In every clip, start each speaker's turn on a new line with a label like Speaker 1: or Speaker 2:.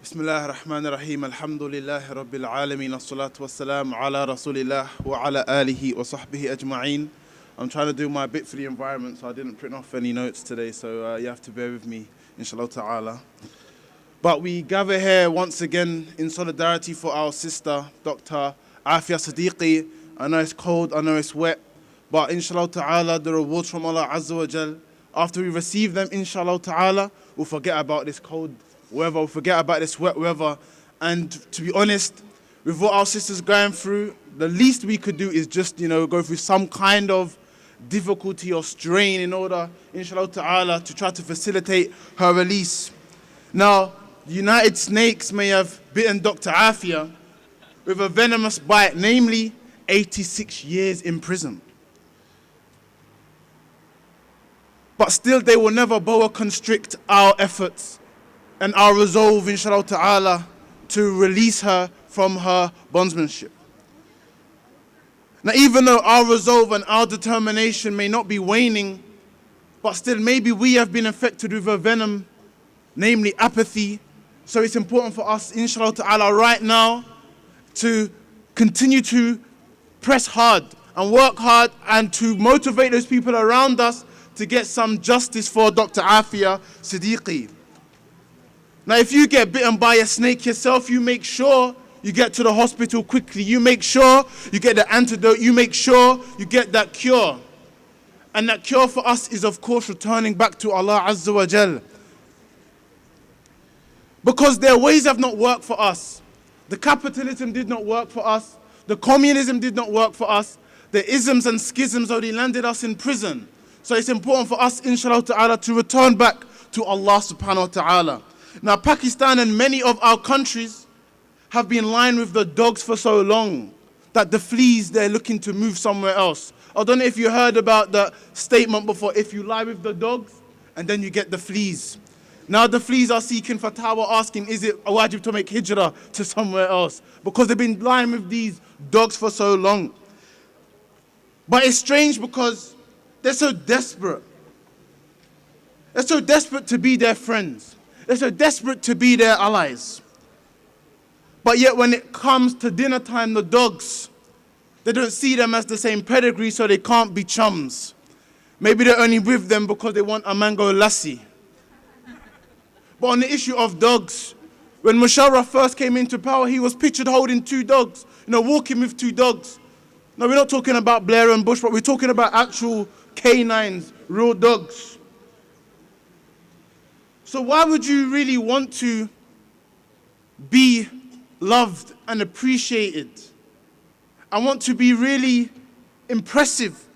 Speaker 1: بسم الله الرحمن الرحيم الحمد لله رب العالمين الصلاة والسلام على رسول الله وعلى آله وصحبه أجمعين. I'm trying to do my bit for the environment, so I didn't print off any notes today, so you have to bear with me, inshallah ta'ala. But we gather here once again in solidarity for our sister, Dr. Aafia Siddiqui. I know it's cold, I know it's wet, but inshallah ta'ala, the rewards from Allah Azza wa Jal, after we receive them, inshallah ta'ala, we'll forget about this cold weather, we'll forget about this wet weather. And to be honest, with what our sister's going through, the least we could do is just, go through some kind of difficulty or strain in order, inshallah ta'ala, to try to facilitate her release. Now, the United Snakes may have bitten Dr. Aafia with a venomous bite, namely 86 years in prison. But still, they will never boa constrict our efforts and our resolve, inshallah ta'ala, to release her from her bondsmanship. Now, even though our resolve and our determination may not be waning, but still maybe we have been infected with a venom, namely apathy. So it's important for us, inshallah ta'ala, right now to continue to press hard and work hard and to motivate those people around us to get some justice for Dr. Aafia Siddiqui. Now, if you get bitten by a snake yourself, you make sure you get to the hospital quickly. You make sure you get the antidote. You make sure you get that cure. And that cure for us is, of course, returning back to Allah Azza wa Jal. Because their ways have not worked for us. The capitalism did not work for us. The communism did not work for us. The isms and schisms only landed us in prison. So it's important for us, inshallah ta'ala, to return back to Allah subhanahu wa ta'ala. Now, Pakistan and many of our countries have been lying with the dogs for so long that the fleas, they're looking to move somewhere else. I don't know if you heard about the statement before, if you lie with the dogs and then you get the fleas. Now the fleas are seeking fatwa, asking, is it a wajib to make hijrah to somewhere else? Because they've been lying with these dogs for so long. But it's strange because they're so desperate. They're so desperate to be their friends. They're so desperate to be their allies. But yet when it comes to dinner time, the dogs, they don't see them as the same pedigree, so they can't be chums. Maybe they're only with them because they want a mango lassi. But on the issue of dogs, when Musharraf first came into power, he was pictured holding two dogs, walking with two dogs. Now, we're not talking about Blair and Bush, but we're talking about actual canines, real dogs. So why would you really want to be loved and appreciated and want to be really impressive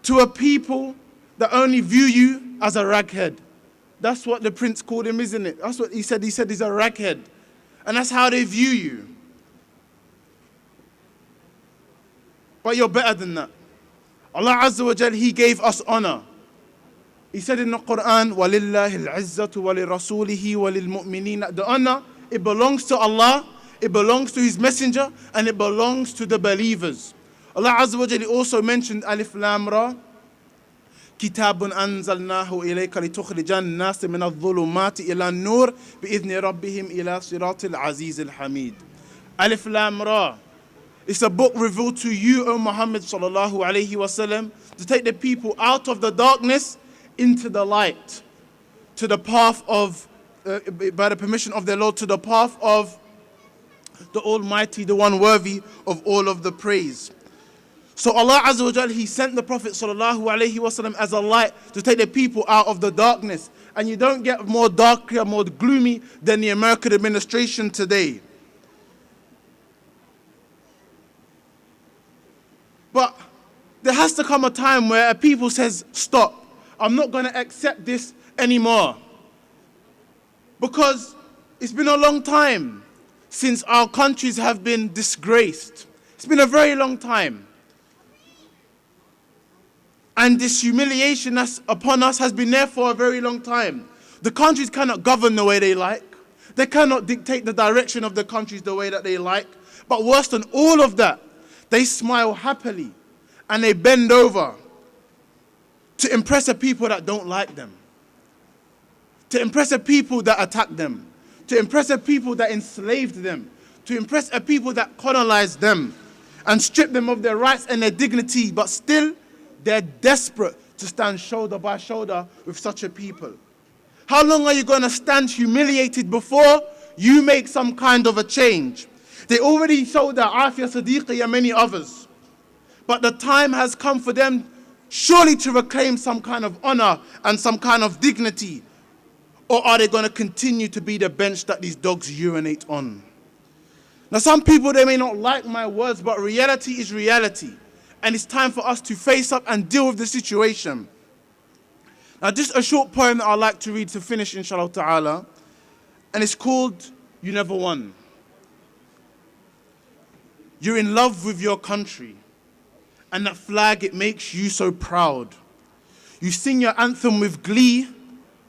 Speaker 1: to a people that only view you as a raghead? That's what the prince called him, isn't it? That's what he said. He said he's a raghead. And that's how they view you. But you're better than that. Allah Azza wa Jal, He gave us honor. He said in the Quran, وَلِلَّهِ الْعِزَّةُ وَلِرَسُولِهِ وَلِلْمُؤْمِنِينَ. The honor, it belongs to Allah, it belongs to His messenger, and it belongs to the believers. Allah Azza wa Jal also mentioned Alif Lam Ra, كتاب أنزلناه إليك لتخرج الناس من الظلمات إلى النور بإذن ربهم إلى صراط العزيز الحميد. Alif Lam Ra. It's a book revealed to you, O Muhammad sallallahu alayhi wasallam, to take the people out of the darkness into the light, to the path of, by the permission of their Lord, to the path of the Almighty, the one worthy of all of the praise. So Allah Azza wa Jal, He sent the Prophet sallallahu alayhi wasallam as a light to take the people out of the darkness. And you don't get more darker, more gloomy than the American administration today. But there has to come a time where a people says, stop, I'm not going to accept this anymore. Because it's been a long time since our countries have been disgraced. It's been a very long time. And this humiliation that's upon us has been there for a very long time. The countries cannot govern the way they like. They cannot dictate the direction of the countries the way that they like. But worse than all of that, they smile happily and they bend over to impress the people that don't like them, to impress the people that attack them, to impress a people that enslaved them, to impress a people that colonized them and stripped them of their rights and their dignity, but still they're desperate to stand shoulder by shoulder with such a people. How long are you going to stand humiliated before you make some kind of a change? They already showed that Aafia, Siddiqui and many others. But the time has come for them surely to reclaim some kind of honor and some kind of dignity. Or are they going to continue to be the bench that these dogs urinate on? Now, some people, they may not like my words, but reality is reality. And it's time for us to face up and deal with the situation. Now, just a short poem that I'd like to read to finish, inshallah ta'ala. And it's called, You Never Won. You're in love with your country, and that flag, it makes you so proud. You sing your anthem with glee,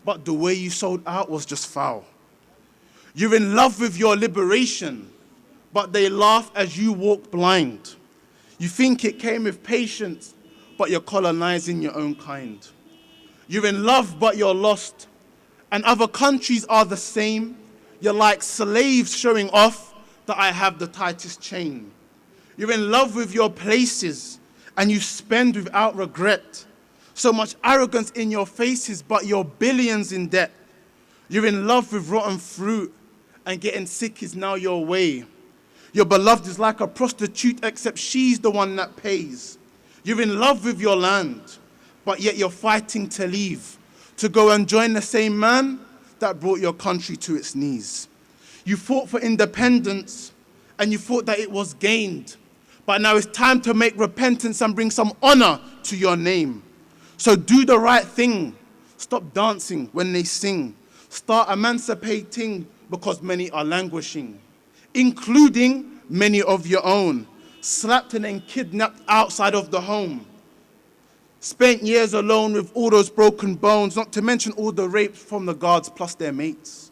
Speaker 1: but the way you sold out was just foul. You're in love with your liberation, but they laugh as you walk blind. You think it came with patience, but you're colonizing your own kind. You're in love, but you're lost, and other countries are the same. You're like slaves showing off that I have the tightest chain. You're in love with your places, and you spend without regret. So much arrogance in your faces, but you're billions in debt. You're in love with rotten fruit, and getting sick is now your way. Your beloved is like a prostitute, except she's the one that pays. You're in love with your land, but yet you're fighting to leave, to go and join the same man that brought your country to its knees. You fought for independence, and you thought that it was gained. But now it's time to make repentance and bring some honor to your name. So do the right thing. Stop dancing when they sing. Start emancipating, because many are languishing, including many of your own, slapped and then kidnapped outside of the home. Spent years alone with all those broken bones, not to mention all the rapes from the guards plus their mates.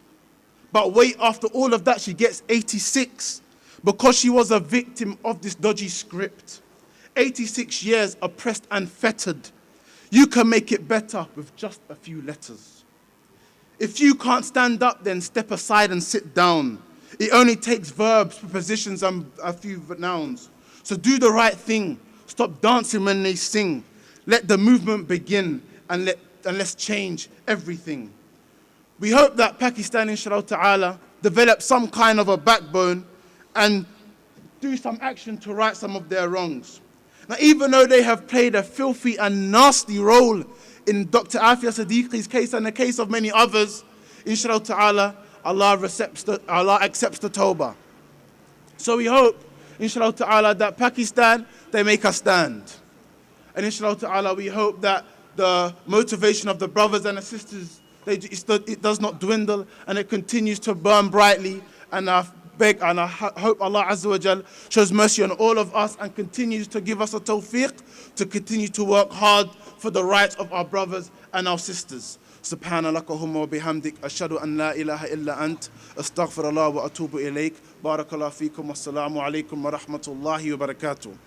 Speaker 1: But wait, after all of that, she gets 86 because she was a victim of this dodgy script. 86 years oppressed and fettered. You can make it better with just a few letters. If you can't stand up, then step aside and sit down. It only takes verbs, prepositions, and a few nouns. So do the right thing. Stop dancing when they sing. Let the movement begin, and let's change everything. We hope that Pakistan, inshallah ta'ala, develop some kind of a backbone and do some action to right some of their wrongs. Now, even though they have played a filthy and nasty role in Dr. Aafia Siddiqui's case and the case of many others, inshallah ta'ala, Allah accepts the tawbah. So we hope, inshallah ta'ala, that Pakistan, they make a stand. And inshallah ta'ala, we hope that the motivation of the brothers and the sisters, it does not dwindle and it continues to burn brightly. And I beg and I hope Allah Azza wa Jal shows mercy on all of us and continues to give us a tawfiq to continue to work hard for the rights of our brothers and our sisters. Subhanallahumma wa bihamdik, ashhadu an la ilaha illa ant, astaghfirullah wa atubu ilayk. Barakallahu feekum, wassalamu alaikum wa rahmatullahi wa barakatuh.